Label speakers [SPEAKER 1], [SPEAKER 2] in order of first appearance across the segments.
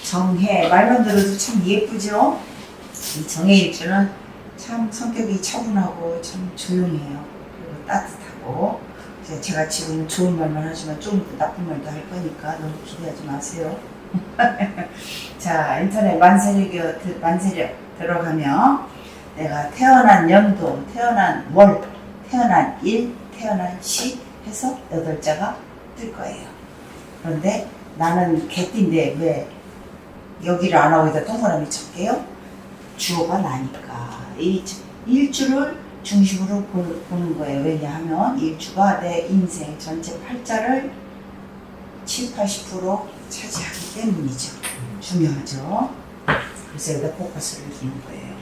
[SPEAKER 1] 정해 말만 들어도 참 예쁘죠? 이 정해일주는 참 성격이 차분하고 참 조용해요. 그리고 따뜻하고. 제가 지금 좋은 말만 하지만 좀 나쁜 말도 할 거니까 너무 기대하지 마세요. 자, 인터넷 만세력 들어가면 내가 태어난 연도, 태어난 월, 태어난 일, 태어난 시 해서 8자가 뜰 거예요. 그런데 나는 개띠인데 왜 여기를 안 하고 여기다 동그라미 쳤게요? 주어가 나니까. 이 일주를 중심으로 보는 거예요. 왜냐하면 일주가 내 인생 전체 팔자를 70, 80% 차지하기 때문이죠. 중요하죠. 그래서 여기다 포커스를 두는 거예요.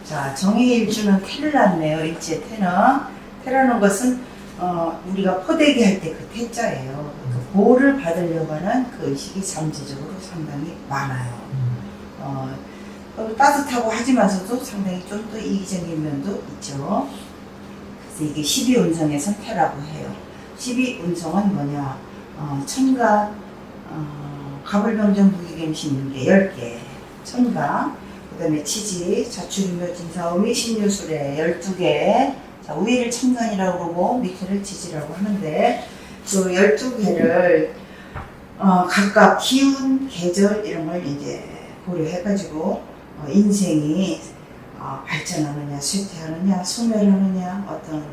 [SPEAKER 1] 자, 정해일주는 태를 났네요. 일지의 태는. 태라는 것은 우리가 포대기 할 때 그 태자예요. 그 보호를 받으려고 하는 그 의식이 잠재적으로 상당히 많아요. 따뜻하고 하지만서도 상당히 좀 더 이기적인 면도 있죠. 그래서 이게 12운성에선 태라고 해요. 12운성은 뭐냐? 천간, 가불병정 부기갱신 게 10개, 천간, 그 다음에 치지, 자축인묘진사오미, 신유술에 12개, 자, 위를 천간이라고 그러고 밑에를 지지라고 하는데 그 12개를 각각 기운, 계절 이런 걸 이제 고려해가지고 인생이 발전하느냐, 쇠퇴하느냐, 소멸하느냐, 어떤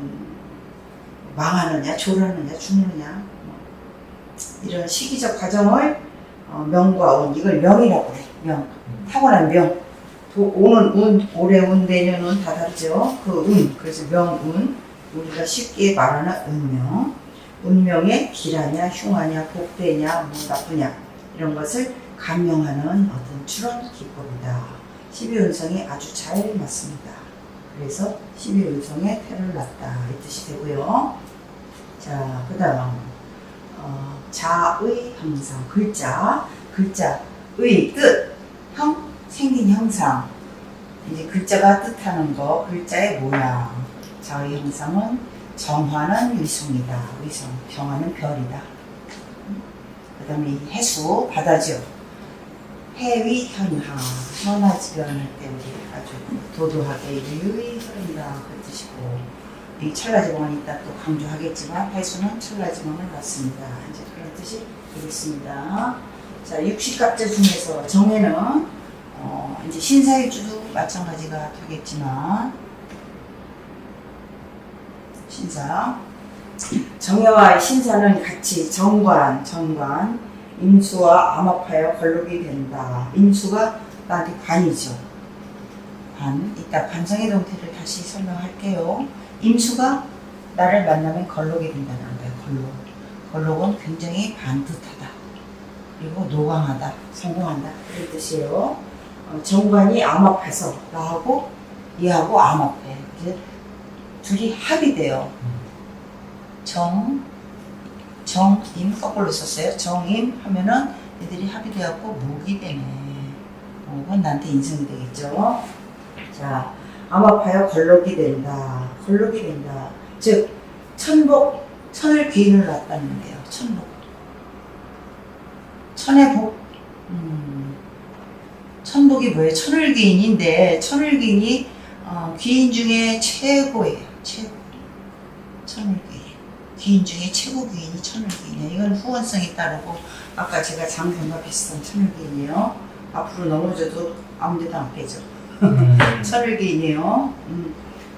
[SPEAKER 1] 망하느냐, 졸하느냐, 죽느냐 이런 시기적 과정을 명과 운, 이걸 명이라고 해. 명, 타고난 명. 오는 운, 올해 운, 내년 운 다 다르죠. 그 운, 그래서 명운, 우리가 쉽게 말하는 운명. 운명의 길하냐, 흉하냐, 복되냐, 뭐 나쁘냐 이런 것을 감명하는 어떤 추론 기법이다. 12운성이 아주 잘 맞습니다. 그래서 12운성에 태를 났다 이 뜻이 되고요. 자, 그 다음 자의 형상, 글자의 뜻, 생긴 형상, 이제 글자가 뜻하는 거, 글자의 모양. 자의 형상은 정화는 위성이다. 위성, 정화는 별이다. 그 다음에 해수, 바다죠. 해위 현하, 현하지변 할 때 우리 아주 도도하게 유유히 흐른다 그 뜻이고, 이 천라지방은 이따 또 강조하겠지만 해수는 천라지방을 낳습니다. 이제 그런 뜻이 되겠습니다. 자, 60갑자 중에서 정해는 이제 신사일주도 마찬가지가 되겠지만 신사 정해와 신사는 같이 정관 임수와 암합하여 걸룩이 된다. 임수가 나한테 관이죠. 관. 이따 관성의 동태를 다시 설명할게요. 임수가 나를 만나면 걸룩이 된다는 거예요. 걸룩은 굉장히 반듯하다. 그리고 노강하다. 성공한다. 그런 뜻이에요. 정관이 암합해서 나하고 얘하고 암합해. 이제 둘이 합이 돼요. 정임 거꾸로 썼어요. 정임 하면은 애들이 합이 되었고 목이 되네. 목은 나한테 인성이 되겠죠. 자, 암합하여 걸룩이 된다. 즉 천복, 천을 귀인을 낳았다는데요. 천복. 천의 복. 천복이 뭐예요? 천을귀인인데 천을귀인이 귀인 중에 최고예요. 최고. 천을귀인. 귀인 중에 최고 귀인이 천을귀인이에요. 이건 후원성이 따르고 아까 제가 장생과 비슷한 천을귀인이에요. 앞으로 넘어져도 아무데도 안 빼죠. 천을귀인이에요.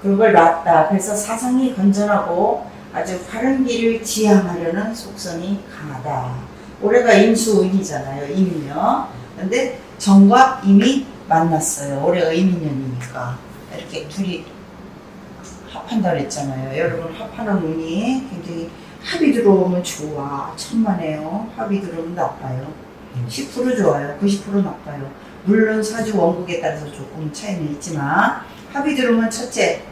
[SPEAKER 1] 그걸 낳았다. 그래서 사상이 건전하고 아주 바른 길을 지향하려는 속성이 강하다. 올해가 임수운이잖아요. 임이면. 근데 정과 임이 만났어요. 올해가 임인년이니까. 이렇게 둘이 합한다 그랬잖아요. 여러분 합하는 운이 굉장히 합이 들어오면 좋아. 천만에요. 합이 들어오면 나빠요. 10% 좋아요. 90% 나빠요. 물론 사주 원국에 따라서 조금 차이는 있지만 합이 들어오면 첫째,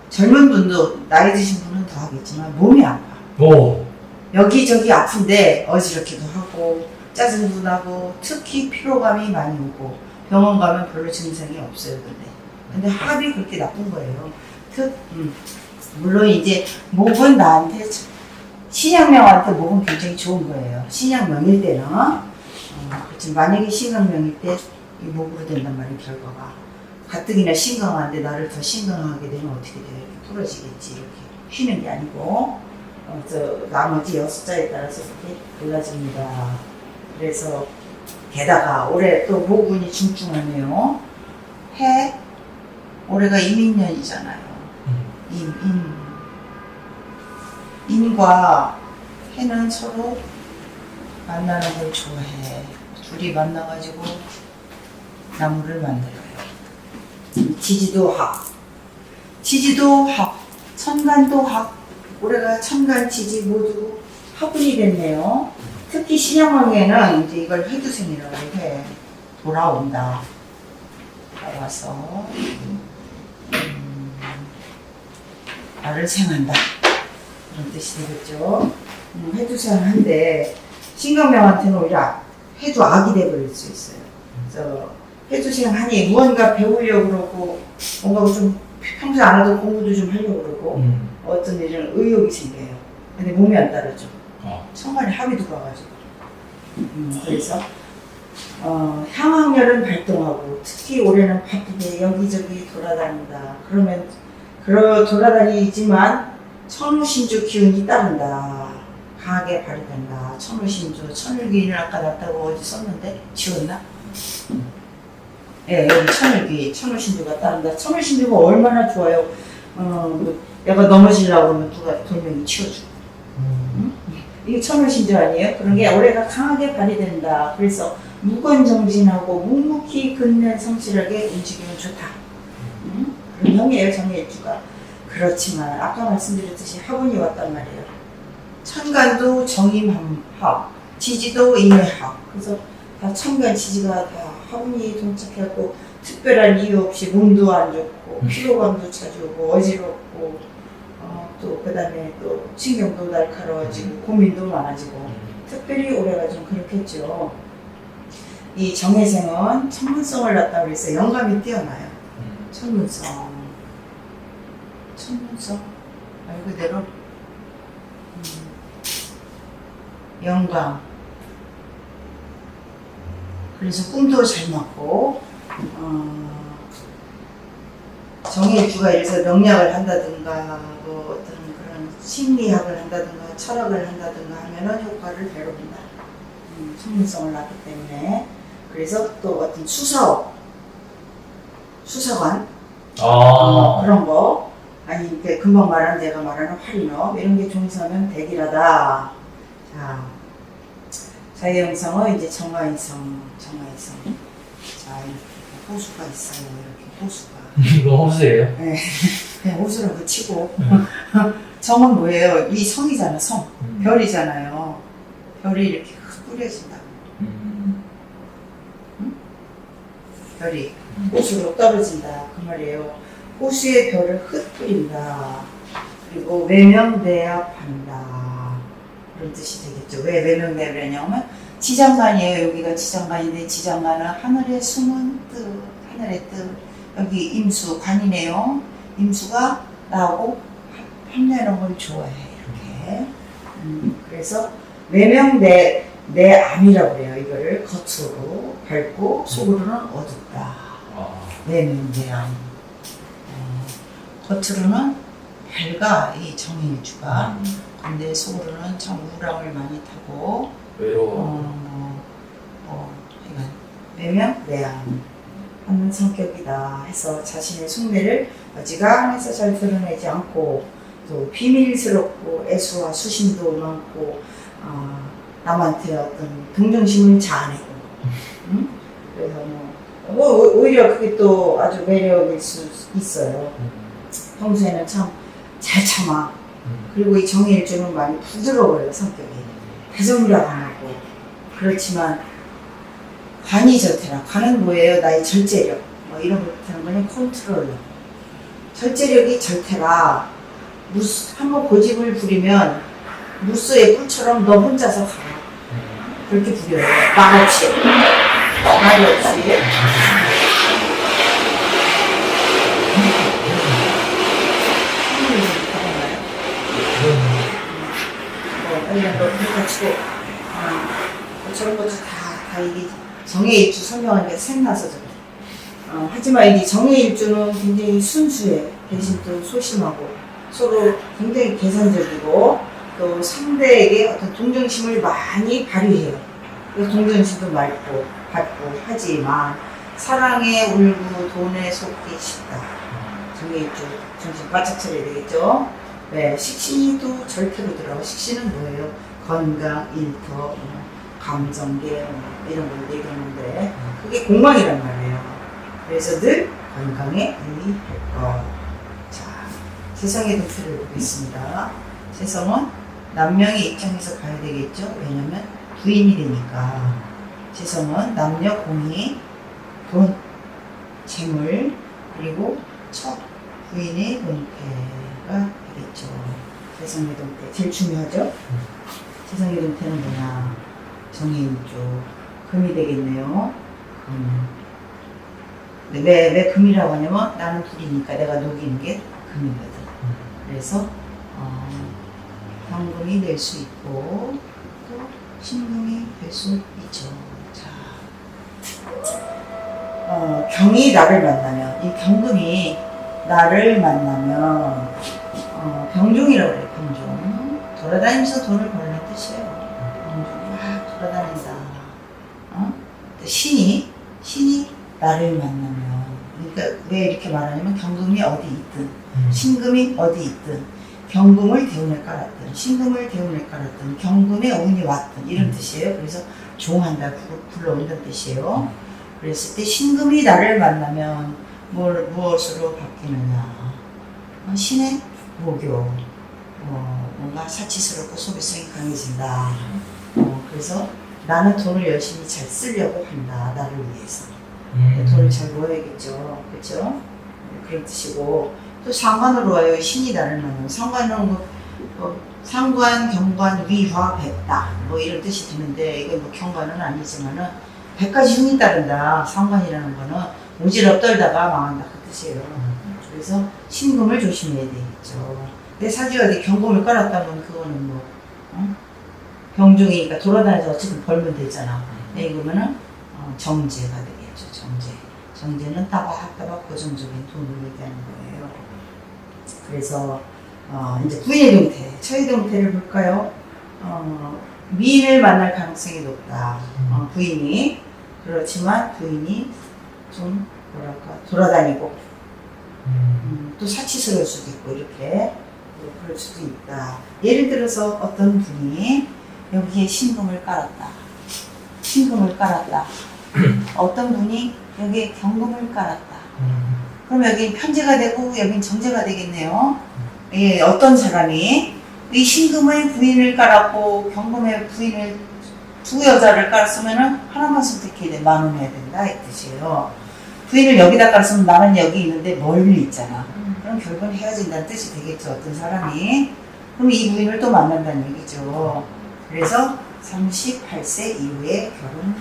[SPEAKER 1] 젊은 분도 나이 드신 분은 더 하겠지만 몸이 아파.
[SPEAKER 2] 오.
[SPEAKER 1] 여기저기 아픈데 어지럽기도 하고 짜증도 나고 특히 피로감이 많이 오고 병원 가면 별로 증상이 없어요. 근데 합이 그렇게 나쁜 거예요. 물론 이제 목은 나한테 신약명한테 목은 굉장히 좋은 거예요. 신약명일 때는 그렇지. 만약에 신강명일 때 이 목으로 된단 말이야, 결과가. 가뜩이나 신강한데 나를 더 신강하게 되면 어떻게 돼? 이렇게 부러지겠지. 이렇게 휘는 게 아니고, 나머지 6자에 따라서 이렇게 달라집니다. 그래서, 게다가 올해 또 모군이 중중하네요. 올해가 임인년이잖아요. 임과 해는 서로 만나는 걸 좋아해. 둘이 만나가지고 나무를 만들어요. 지지도합, 천간도합. 올해가 천간, 지지 모두 합운이 됐네요. 특히 신양왕에는 이제 이걸 회두생이라고 해. 돌아온다. 나와서 나를 생한다. 그런 뜻이 되겠죠. 회두생한데 신강명한테는 오히려 해두악이 돼버릴 수 있어요. 그래서 해두생하니 무언가 배우려고 그러고 뭔가 좀 평소에 안 하던 공부도 좀 하려고 그러고 어떤 일은 의욕이 생겨요. 근데 몸이 안 따르죠. 천간에 합이 들어와가지고. 그래서 향학열은 발동하고 특히 올해는 바쁘게 여기저기 돌아다닌다. 그러면 돌아다니지만 천우신주 기운이 따른다. 강하게 발휘된다. 천우신주, 천을기인을 아까 놨다고 어디 썼는데 지웠나? 예, 여기 천을기, 천우신주가 따른다. 천우신주가 얼마나 좋아요. 내가 넘어지려고 하면 누가 돌멩이 치워주고. 이게 천우신주 아니에요? 그런 게 올해가 강하게 발휘된다. 그래서 무건정진하고 묵묵히 근면 성실하게 움직이면 좋다. 그런 형이에요, 정일주가. 그렇지만 아까 말씀드렸듯이 합운이 왔단 말이에요. 천간도 정임합, 지지도 임해합. 그래서 다 천간, 지지가 다 합운이 동착해갖고 특별한 이유 없이 몸도 안 좋고 피로감도 자주 오고 어지럽고 또 그 다음에 또 신경도 날카로워지고 고민도 많아지고 특별히 올해가 좀 그렇겠죠. 이 정혜생은 천문성을 낳다고 해서 영감이 뛰어나요. 천문성 말 그대로 영감. 그래서 꿈도 잘 맞고 정일주가 이래서 명리학을 한다든가 뭐 어떤 그런 심리학을 한다든가 철학을 한다든가 하면은 효과를 배웁니다. 천문성을 낳기 때문에. 그래서 또 어떤 수사관 그런 거 아니 이렇게 금방 말한 제가 말하는 활인업 이런 게 종사하면 대기라다. 자, 자유형성은 이제 정화인성. 자, 이렇게 호수가 있어요. 이렇게 호수가.
[SPEAKER 2] 이거 호수예요?
[SPEAKER 1] 네, 그냥 호수라고 치고. 정은 뭐예요? 이 성이잖아, 성. 별이잖아요. 별이 이렇게 뿌려진다. 별이 호수로 떨어진다. 그 말이에요. 호수의 별을 흩뿌린다. 그리고 외명대합한다. 그런 뜻이 되겠죠. 왜 외명대합이냐면 지장간이에요. 여기가 지장간인데 지장간은 하늘의 숨은 뜻, 하늘의 뜻. 여기 임수, 관이네요. 임수가 나오고 합내는 걸 좋아해. 이렇게. 그래서 내암이라고 그래요. 이거를 겉으로 밝고 속으로는 어둡다. 내암. 겉으로는 밝아 이 정일주가. 근데 속으로는 참 우울함을 많이 타고
[SPEAKER 2] 외로워.
[SPEAKER 1] 내암 하는 성격이다 해서 자신의 속내를 어지간해서 잘 드러내지 않고 또 비밀스럽고 애수와 수심도 많고 남한테 어떤 동정심을 자아내고 그래서 오히려 그게 또 아주 매력일 수 있어요. 평소에는 참 잘 참아. 그리고 이 정일주는 많이 부드러워요. 성격이 다정력 안 하고. 그렇지만 관이 좋더라. 관은 뭐예요? 나의 절제력 뭐 이런 거 같은 거는 컨트롤. 절제력이 절대라. 한번 고집을 부리면 무스의 꿀처럼 너 혼자서 가. 그렇게 부려요. 말 없이. 이런 거 그렇게 치고 저런 것도 다 다 이게 정해일주 설명하니까 생나서 저래. 하지만 이제 정해일주는 굉장히 순수해. 대신 또 소심하고 서로 굉장히 계산적이고 또 상대에게 어떤 동정심을 많이 발휘해요. 그래서 동정심도 받고 하지만 사랑에 울고 돈에 속기 쉽다. 정해일주 정신 바짝 차려야 되겠죠. 네, 식신이 절대로 들어가고 식신은 뭐예요? 건강, 일터, 감정계 이런 걸 얘기하는데 그게 공망이란 말이에요. 그래서 늘 건강에 유의할 것. 자, 재성의 동태를 보겠습니다. 재성은 남명의 입장에서 봐야 되겠죠. 왜냐면 부인이 되니까. 재성은 남녀 공이 돈, 재물, 그리고 첫 부인의 동태가 되겠죠. 재성의 동태 제일 중요하죠. 재성의 동태는 뭐냐? 정해일주 금이 되겠네요. 근데 왜 금이라고 하냐면 나는 불이니까 내가 녹이는 게 금이거든. 그래서 경금이 될 수 있고 또 신금이 될 수 있죠. 자, 경이 나를 만나면 이 경금이 나를 만나면 병종이라고 그래요. 병종. 돌아다니면서 돈을 버는 뜻이에요. 병종이 막 돌아다닌다. 신이 나를 만나면, 그러니까 왜 이렇게 말하냐면 경금이 어디 있든 신금이 어디 있든 경금을 대운에 깔았든 신금을 대운에 깔았든 경금에 운이 왔든 이런 뜻이에요. 그래서 종한다, 불러온다는 뜻이에요. 그랬을 때 신금이 나를 만나면 무엇으로 바뀌느냐? 신의 모교, 뭔가 사치스럽고 소비성이 강해진다. 그래서 나는 돈을 열심히 잘 쓰려고 한다. 나를 위해서. 돈을 잘 모아야겠죠. 그렇죠? 그런 뜻이고 또 상관으로 와요. 신이 나를 만나면 상관은 상관, 경관, 위화, 백다 뭐 이런 뜻이 드는데 이건 뭐 경관은 아니지만은 100가지 흉이 따른다. 상관이라는 거는 오지랖 떨다가 망한다 그 뜻이에요. 그래서 신금을 조심해야 되겠죠. 내 사지가 어디 경금을 깔았다면 그거는 뭐 병종이니까 돌아다녀서 어쨌든 벌면 되잖아. 이거면은 정제가 되겠죠. 정제는 따박따박 고정적인 돈을 얘기하는 거예요. 그래서 이제 부인의 동태, 처의 동태를 볼까요? 미인을 만날 가능성이 높다. 부인이. 그렇지만 부인이 좀 돌아다니고 또 사치스러울 수도 있고 이렇게 그럴 수도 있다. 예를 들어서 어떤 분이 여기에 신금을 깔았다. 어떤 분이 여기에 경금을 깔았다. 그럼 여기 편제가 되고 여긴 정제가 되겠네요. 예, 어떤 사람이 이 신금의 부인을 깔았고 경금의 부인을 두 여자를 깔았으면은 하나만 선택해야 돼. 만원해야 된다 이 뜻이에요. 부인을 여기다 깔았으면 나는 여기 있는데 멀리 있잖아. 그럼 결국은 헤어진다는 뜻이 되겠죠. 어떤 사람이. 그럼 이 부인을 또 만난다는 얘기죠. 그래서 38세 이후에 결혼하라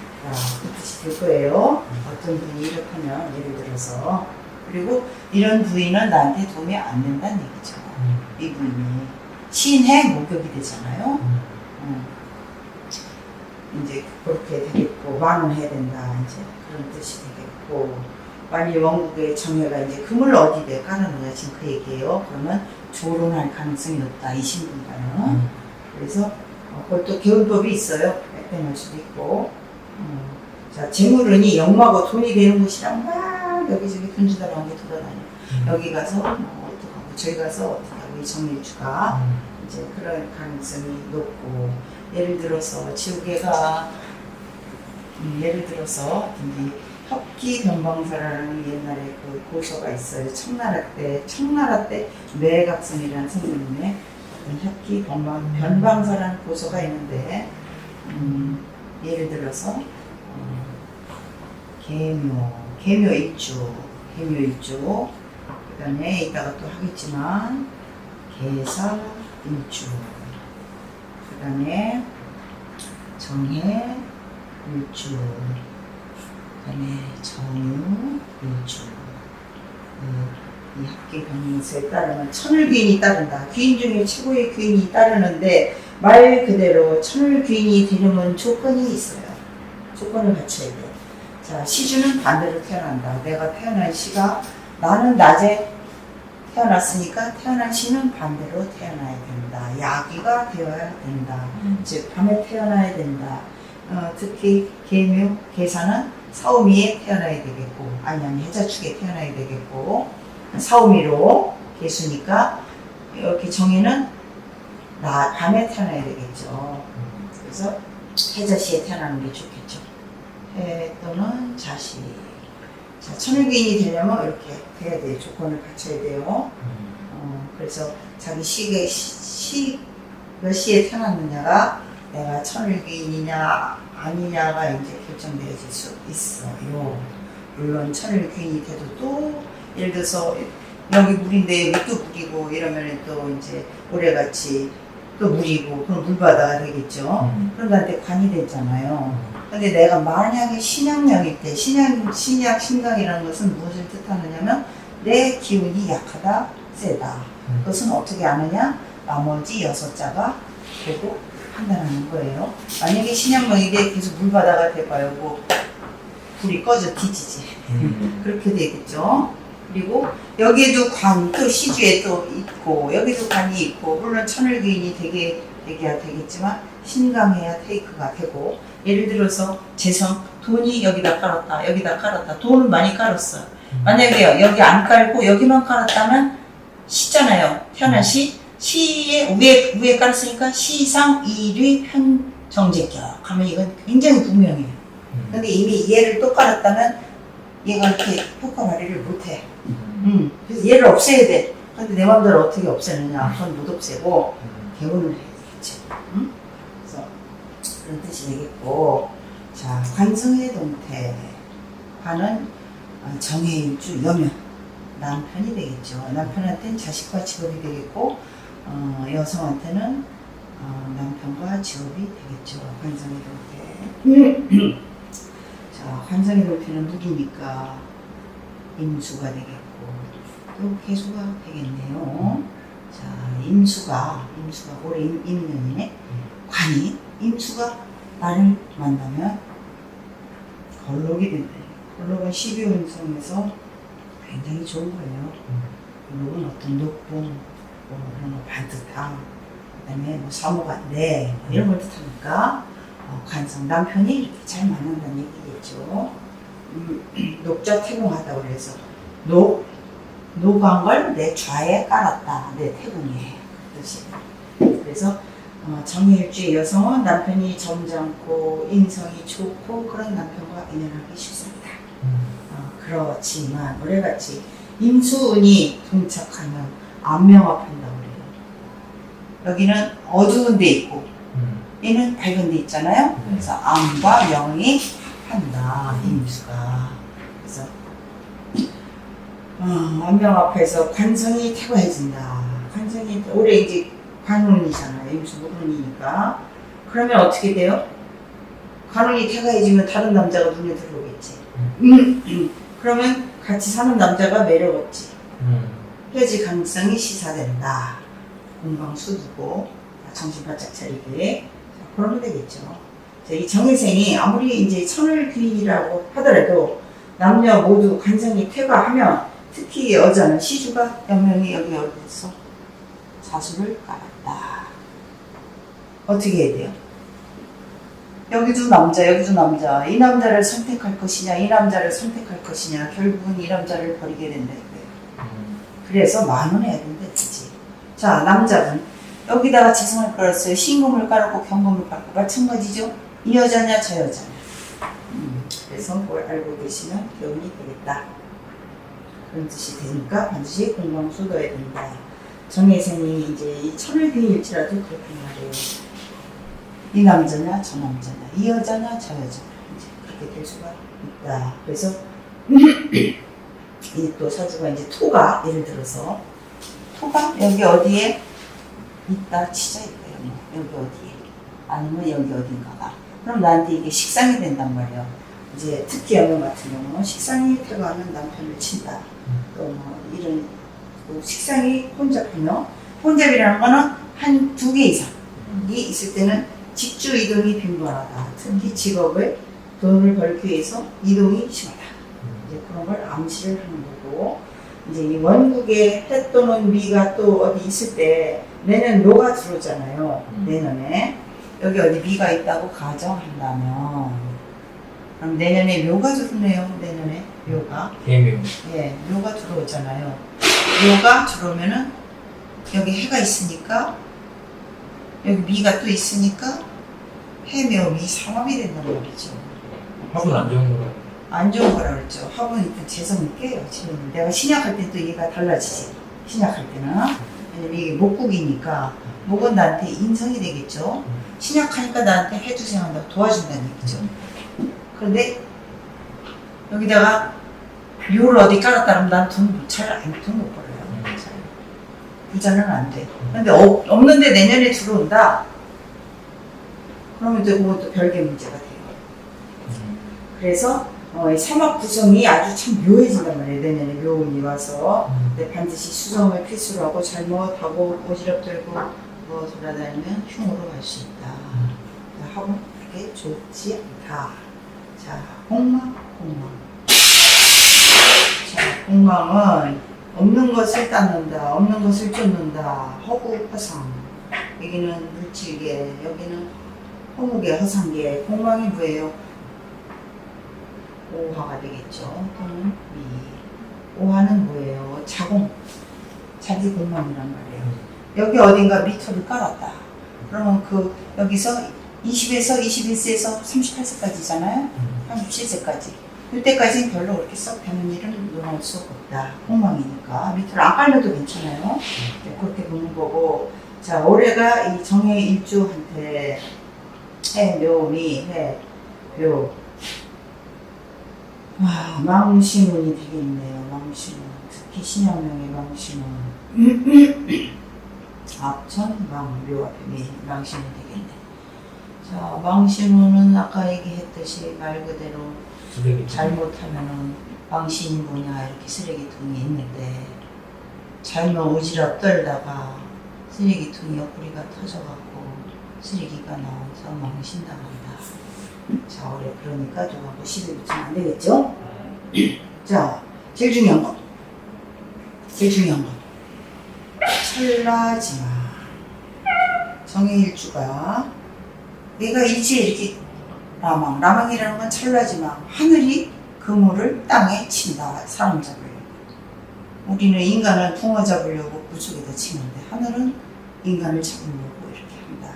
[SPEAKER 1] 그 뜻이 될 거예요. 어떤 분이 이렇게 하면 예를 들어서 그리고 이런 부인은 나한테 도움이 안 된다는 얘기죠. 이 부인이 신해 목욕이 되잖아요. 이제 그렇게 되겠고 만원해야 된다 이제 그런 뜻이 되겠고 만일 원국의 정예가 이제 금을 어디에 까는 거야 지금 그 얘기예요. 그러면 조론할 가능성이 높다 이 신분과는. 그래서 그것도 개운법이 있어요. 빼놓을 수도 있고. 자, 재물운이 역마고 돈이 되는 곳이랑 막 여기저기 돈 주다 나온 게 돌아다녀. 여기 가서 뭐 어떡하고 저기 가서 어떡하고 이 정일주가 이제 그런 가능성이 높고 예를 들어서 지우개가 예를 들어서 이 협기 변방사라는 옛날에 그 고서가 있어요. 청나라 때 매각성이라는 선생님의 협기 변방사라는 고서가 있는데 예를 들어서 계묘일주 그 다음에 이따가 또 하겠지만 계사일주 그 다음에 정해일주 그 다음에 정유일주 이 합계 변명서에 따르면 천을귀인이 따른다. 귀인 중에 최고의 귀인이 따르는데 말 그대로 천을귀인이 되려면 조건이 있어요. 조건을 갖춰야 돼요. 자, 시주는 반대로 태어난다. 내가 태어난 시가 나는 낮에 태어났으니까 태어난 시는 반대로 태어나야 된다. 야기가 되어야 된다. 즉 밤에 태어나야 된다. 특히 계묘, 계산은 사오미에 태어나야 되겠고 아니 해자축에 태어나야 되겠고 사오미로 계수니까 이렇게 정해는 밤에 태어나야 되겠죠. 그래서 해자시에 태어나는 게 좋겠죠. 해 또는 자시. 자, 천일귀인이 되려면 이렇게 돼야 돼요. 조건을 갖춰야 돼요. 그래서 자기 몇 시에 태어났느냐가 내가 천일귀인이냐 아니냐가 이제 결정되어질 수 있어요. 물론 천일귀인이 돼도 또 예를 들어서 여기 물인데 여기 또 물이고 이러면 또 이제 올해같이 또 물이고 그럼 물바다가 되겠죠. 그럼 나한테 관이 됐잖아요. 근데 내가 만약에 신약력일 때 신약 신강이라는 것은 무엇을 뜻하느냐면 내 기운이 약하다 세다. 그것은 어떻게 아느냐? 나머지 6자가 보고 판단하는 거예요. 만약에 신약력인데 계속 물바다가 돼봐요. 뭐 불이 꺼져 뒤지지. 그렇게 되겠죠. 그리고 여기에도 관이 또 시주에 또 있고 여기도 관이 있고 물론 천을귀인이 되게야 되겠지만 신강해야 테이크가 되고 예를 들어서 재성 돈이 여기다 깔았다 돈은 많이 깔았어요. 만약에 여기 안 깔고 여기만 깔았다면 시잖아요. 태어난 시의 위에 깔았으니까 시상 일위 편정제격 하면 이건 굉장히 분명해요. 근데 이미 얘를 또 깔았다면 얘가 이렇게 효과 발휘를 못해. 그래서 얘를 없애야 돼. 근데 내 마음대로 어떻게 없애느냐? 그건 못 없애고 개운을 해야 되겠죠. 그래서 그런 뜻이 되겠고, 자 관성의 동태. 관은 정해일주 여명 남편이 되겠죠. 남편한테는 자식과 직업이 되겠고, 여성한테는 남편과 직업이 되겠죠. 관성의 동태. 자, 관성의 동태는 누구니까 임수가 되겠고 또 계수가 되겠네요. 자, 임수가 올해 임년이네. 관이 임수가 나를 만나면 걸록이 된다. 걸록은 12운성에서 굉장히 좋은 거예요. 걸록은 어떤 높음, 그런 거 반듯함, 그다음에 뭐 사모간대 이런 걸 뜻하니까 관성 남편이 이렇게 잘 만난다는 얘기겠죠. 녹자 태공하다고 그래서 녹한 걸 내 좌에 깔았다. 내 태공에 그 뜻이. 그래서 정일주의 여성은 남편이 점잖고 인성이 좋고 그런 남편과 인연하기 쉽습니다. 그렇지만 올해같이 임수운이 동착하면 안명합한다고 그래요. 여기는 어두운 데 있고 얘는 밝은 데 있잖아요. 그래서 암과 명이 한다. 임수가. 그래서 안명 앞에서 관성이 태고해진다. 관성이 올해 이제 관운이잖아요. 임수 무운이니까. 그러면 어떻게 돼요? 관운이 태고해지면 다른 남자가 눈에 들어오겠지. 그러면 같이 사는 남자가 매력 없지. 헤어질 가능성이 시사된다. 공방수두고 정신 바짝 차리게. 그러면 되겠죠. 이 정일생이 아무리 이제 천을귀인이라고 하더라도 남녀 모두 관성이 퇴가하면 특히 여자는 시주가 여명이 여기 어디서 자수를 깔았다. 어떻게 해야 돼요? 여기도 남자, 여기도 남자. 이 남자를 선택할 것이냐, 이 남자를 선택할 것이냐. 결국은 이 남자를 버리게 된다. 그래서 만원해야 된다. 그치? 자, 남자분. 여기다가 재성을 깔았어요. 신금을 깔았고 경금을 깔고 마찬가지죠. 이 여자냐 저 여자냐. 그래서 뭘 알고 계시면 교훈이 되겠다. 그런 뜻이 되니까 반드시 공방수도해야 된다. 정예생이 이제 이 천을귀인일지라도 그렇게 말해요. 이 남자냐 저 남자냐, 이 여자냐 저 여자냐, 이제 그렇게 될 수가 있다. 그래서 이 또 사주가 이제 토가 예를 들어서 토가 여기 어디에 있다 치자 이거예요. 뭐 여기 어디에 아니면 여기 어딘가가. 그럼 나한테 이게 식상이 된단 말이에요. 이제 특히 여명 같은 경우는 식상이 퇴거하면 남편을 친다. 또 뭐 이런 식상이 혼잡하면 혼잡이라는 거는 한 2개 이상이 있을 때는 직주 이동이 빈번하다. 특히 직업을 돈을 벌기 위해서 이동이 심하다. 이제 그런 걸 암시를 하는 거고, 이제 이 원국에 해 또는 미가 또 어디 있을 때 내년 묘가 들어오잖아요. 내년에 여기 어디 미가 있다고 가정한다면, 그럼 내년에 묘가 들어오네요. 내년에 묘가.
[SPEAKER 2] 개묘.
[SPEAKER 1] 예, 묘가 들어오잖아요. 묘가 들어오면은 여기 해가 있으니까 여기 미가 또 있으니까 해묘미 삼합이 된단 말이죠.
[SPEAKER 2] 화분 안 좋은 거라.
[SPEAKER 1] 안 좋은 거라 그랬죠. 화분이 또 재성이 깨요. 지금 내가 신약할 때 또 얘가 달라지지. 신약할 때는 왜냐면 이게 목국이니까 목은 나한테 인성이 되겠죠. 신약하니까 나한테 해주생한다고 도와준다는 얘기죠. 그런데 여기다가 묘를 어디 깔았다 그러면 난 돈 못 벌어요. 부자는 안 돼. 근데 없는데 내년에 들어온다. 그러면 또 그것도 별개 문제가 돼요. 그래서 이 삼합 구성이 아주 참 묘해진단 말이에요. 내년에 묘운이 와서. 근데 반드시 수성을 필수로 하고 잘못하고 오지랖 들고 뭐 돌아다니면 흉으로 갈 수 있다. 하고 그렇게 좋지 않다. 자, 공망. 자, 공망은 없는 것을 닦는다, 없는 것을 쫓는다, 허구, 허상. 여기는 물질계, 여기는 허무계, 허상계. 공망이 뭐예요? 오화가 되겠죠. 또는 미. 오화는 뭐예요? 자공. 자기 공망이란 말이에요. 여기 어딘가 미터를 깔았다. 그러면 여기서 20에서 21세에서 38세까지잖아요. 37세까지. 이때까지는 별로 그렇게 썩 되는 일은 논할 수 없다. 공망이니까. 밑으로 안 깔려도 괜찮아요. 그렇게 보는 거고. 자, 올해가 이 정해 일주한테 해묘미, 해묘. 와, 망신운이 되겠네요. 망신운. 특히 신약명의 망신운. 합천, 망묘 앞에 망신운이 되겠네. 자, 망신운은 아까 얘기했듯이 말 그대로 잘못하면은 망신이 뭐냐 이렇게 쓰레기통이 있는데 잘못 오지랖 떨다가 쓰레기통 옆구리가 터져갖고 쓰레기가 나와서 망신당한다. 자, 올해 그러니까 저하고 시비 붙이면 안 되겠죠? 자, 제일 중요한 거. 철라지마. 정해일주가 내가 일지에 이렇게 라망이라는 건 철라지마. 하늘이 그물을 땅에 친다. 사람 잡으려고. 우리는 인간을 붕어 잡으려고 물속에다 치는데 하늘은 인간을 잡으려고 이렇게 한다.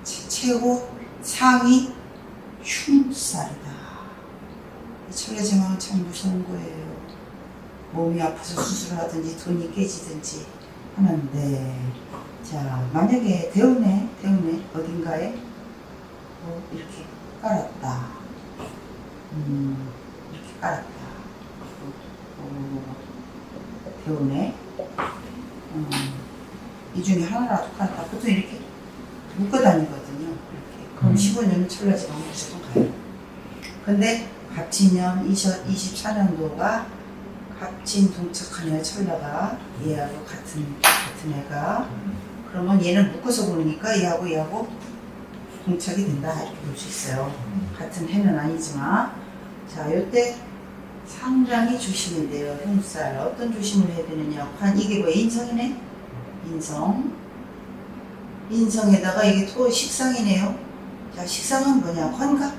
[SPEAKER 1] 최고 상이 흉살이다. 철라지마는 참 무서운 거예요. 몸이 아파서 수술하든지 돈이 깨지든지 하는데, 자, 만약에 대운에 어딘가에 이렇게 깔았다. 이렇게 깔았다. 대운에 이 중에 하나라도 깔았다. 보통 이렇게 묶어 다니거든요. 이렇게. 그럼 15년은 철라지마 무조건 가요. 근데 갑진년 24년도가 갑진 동착하는 철라가 얘하고 같은 애가, 그러면 얘는 묶어서 보니까 얘하고 동착이 된다 이렇게 볼 수 있어요. 같은 해는 아니지만. 자, 요때 상당히 조심해야 돼요. 흉살. 어떤 조심을 해야 되느냐. 이게 뭐 인성이네? 인성에다가 이게 토 식상이네요. 자, 식상은 뭐냐? 건강?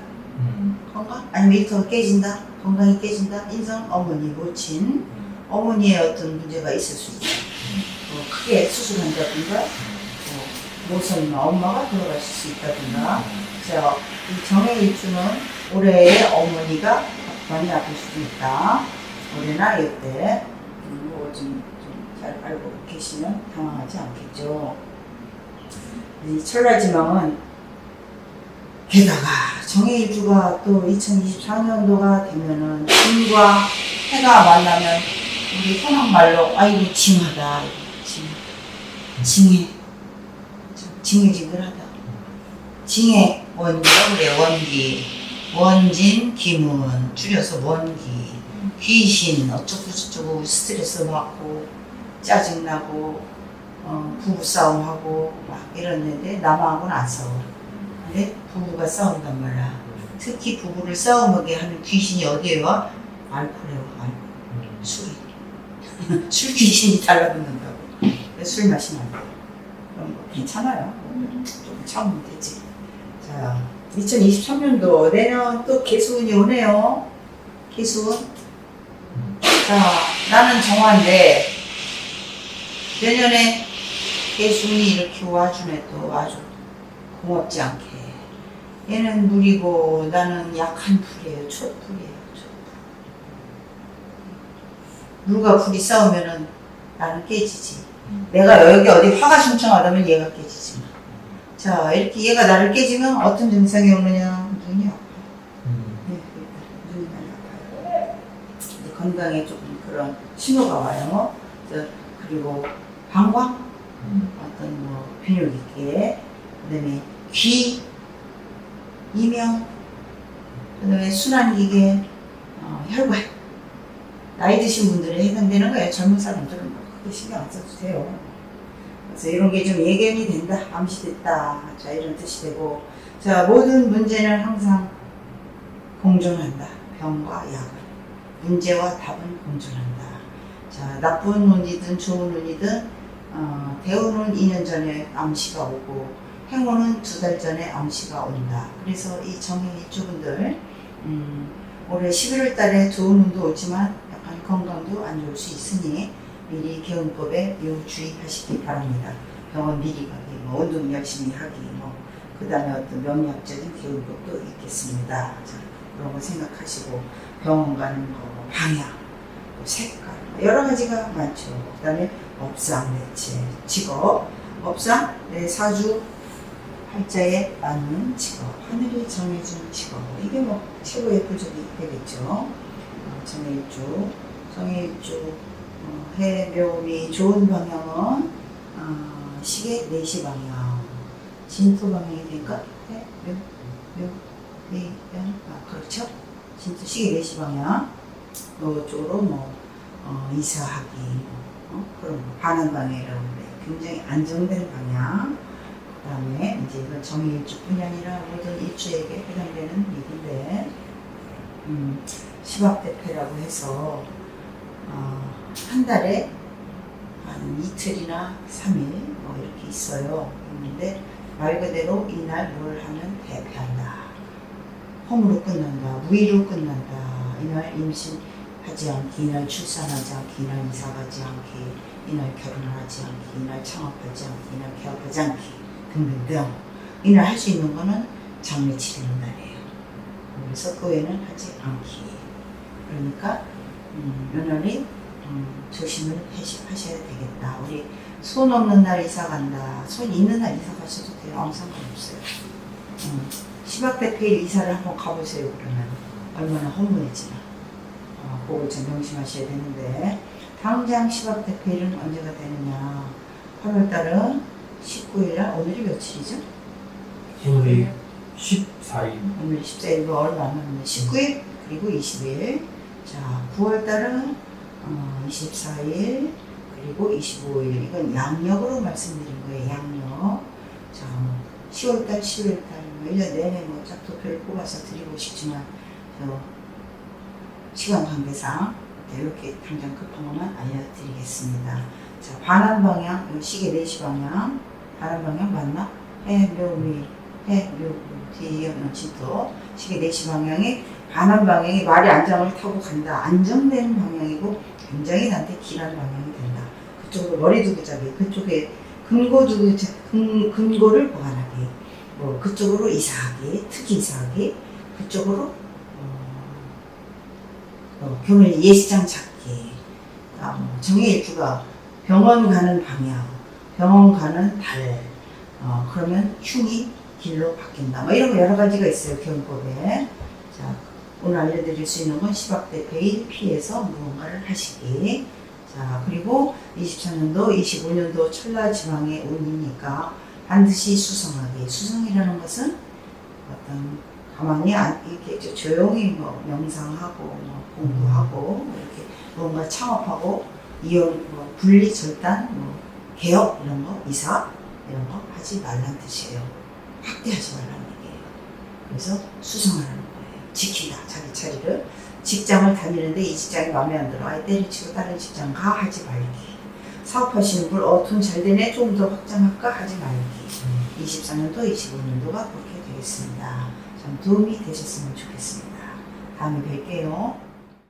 [SPEAKER 1] 아니면 일터가 깨진다? 건강이 깨진다? 인성, 어머니, 모친. 어머니의 어떤 문제가 있을 수 있다. 크게 수술한다든가, 모성이나 엄마가 돌아가실 수 있다든가. 자, 이 정해일주는 올해의 어머니가 많이 아플 수도 있다. 올해나 이때 좀 잘 알고 계시면 당황하지 않겠죠. 이 철라지망은 게다가 정해일주가 또 2024년도가 되면은 진과 해가 만나면 우리 현황말로 아이고 징하다. 징해징글하다. 징해 원기라고 그래요. 원기. 원진 기문 줄여서 원기. 귀신 어쩌고 스트레스 받고 짜증나고 부부싸움하고 막 이랬는데 남하고는 안 싸워. 근데 부부가 싸운단 말이야. 특히 부부를 싸움하게 하는 귀신이 어디에 와? 알코올에 와. 알코올. 술이. 술 귀신이 달라붙는다고. 술 마시면 안 돼요. 그럼 뭐 괜찮아요. 조금 참으면 되지. 자, 2023년도 내년 또 개수운이 오네요. 개수운. 자, 나는 정화인데 내년에 개수운이 이렇게 와주네. 또 아주 고맙지 않게. 얘는 물이고 나는 약한 불이에요. 촛불이에요. 촛불. 물과 불이 싸우면은 나는 깨지지. 내가 여기 어디 화가 신청하다면 얘가 깨지지. 자, 이렇게 얘가 나를 깨지면 어떤 증상이 오느냐? 눈이 아파요. 네, 눈이 많이 아파요. 이제 건강에 조금 그런 신호가 와요. 그리고 방광, 어떤 뭐 근육 있게, 그다음에 귀, 이명, 그다음에 순환기계, 혈관. 나이 드신 분들에 해당되는 거예요. 젊은 사람들은 뭐 크게 신경 안 써도 돼요. 그래서 이런 게 좀 예견이 된다, 암시됐다, 자 이런 뜻이 되고, 자 모든 문제는 항상 공존한다. 병과 약은 문제와 답은 공존한다. 자 나쁜 운이든 좋은 운이든 대우는 2년 전에 암시가 오고 행운은 2달 전에 암시가 온다. 그래서 이 정해일주분들 올해 11월 달에 좋은 운도 오지만 약간 건강도 안 좋을 수 있으니 미리 개운법에 유주의하시기 바랍니다. 병원 미리 가기, 뭐 운동 열심히 하기, 그 다음에 어떤 명리학적인 개운법도 있겠습니다. 자, 그런 거 생각하시고 병원 가는 거, 방향, 또 색깔, 여러 가지가 많죠. 그 다음에 업상, 매체, 직업, 업상, 내 사주, 팔자에 맞는 직업, 하늘이 정해준 직업, 이게 뭐 최고의 부족이 되겠죠. 정해일주, 해묘미 좋은 방향은 시계 4시 방향, 진토 방향이 될까? 그렇죠? 진토 시계 4시 방향, 이쪽으로 이사하기, 그런 거, 반환 방향이라고 그래요. 굉장히 안정된 방향. 그 다음에 이제 이건 정해일주뿐이 아니라 모든 일주에게 해당되는 얘기인데, 시박대패라고 해서 한 달에 한 이틀이나 3일 이렇게 있어요. 있는데 말 그대로 이날 뭘 하면 대패한다. 홈으로 끝난다. 무의로 끝난다. 이날 임신하지 않기, 이날 출산하지 않기, 이날 이사가지 않기, 이날 결혼하지 않기, 이날 창업하지 않기, 이날 개업하지 않기 등등등. 이날 할 수 있는 거는 장례 치르는 날이에요. 그래서 그 외에는 하지 않기. 그러니까 며느리 조심을 하셔야 되겠다. 우리 손 없는 날 이사 간다. 손 있는 날 이사 가셔도 돼요. 아무 상관없어요. 시박대패일 이사를 한번 가보세요. 그러면 얼마나 허무해지나. 그걸 좀 명심하셔야 되는데, 당장 시박대패일은 언제가 되느냐. 8월달은 19일날, 오늘이 며칠이죠?
[SPEAKER 2] 오늘이 14일.
[SPEAKER 1] 오늘 14일, 얼마 안 남았는데 19일 그리고 20일. 자, 9월달은 24일 그리고 25일. 이건 양력으로 말씀드린 거예요. 양력. 자, 10월달, 11월달 1년 내내 짝토표를 뽑아서 드리고 싶지만 시간 관계상 이렇게 당장 급한 것만 알려드리겠습니다. 자, 반환 방향, 시계 4시 방향. 반환 방향 맞나? 해묘미, 뒤에는 진토. 시계 4시 방향이 반환 방향이 말이 안정을 타고 간다. 안정되는 방향이고 굉장히 나한테 길한 방향이 된다. 그쪽으로 머리 두고 자기, 그쪽에 근고를 보관하기, 그쪽으로 이사하기, 특히 이사하기, 그쪽으로 교회 예식장 찾기, 정해일주가 병원 가는 방향, 병원 가는 달, 그러면 흉이 길로 바뀐다. 이런 거 여러 가지가 있어요. 교훈법에. 자, 오늘 알려드릴 수 있는 건 시박대패일 피해서 무언가를 하시기. 자, 그리고 24년도, 25년도 천라지방의 운이니까 반드시 수성하기. 수성이라는 것은 어떤 가만히 이렇게 조용히 명상하고 공부하고 이렇게 뭔가 창업하고 이혼, 분리, 절단, 개업 이런 거, 이사 이런 거 하지 말란 뜻이에요. 확대하지 말라는 얘기예요. 그래서 수성하라는 거예요. 지킨다. 자기 처리를. 직장을 다니는데 이 직장이 마음에 안 들어. 아예 때려치고 다른 직장 가 하지 말기. 사업하시는 분 돈 잘 되네. 좀 더 확장할까 하지 말기. 24년도 25년도가 그렇게 되겠습니다. 좀 도움이 되셨으면 좋겠습니다. 다음에 뵐게요.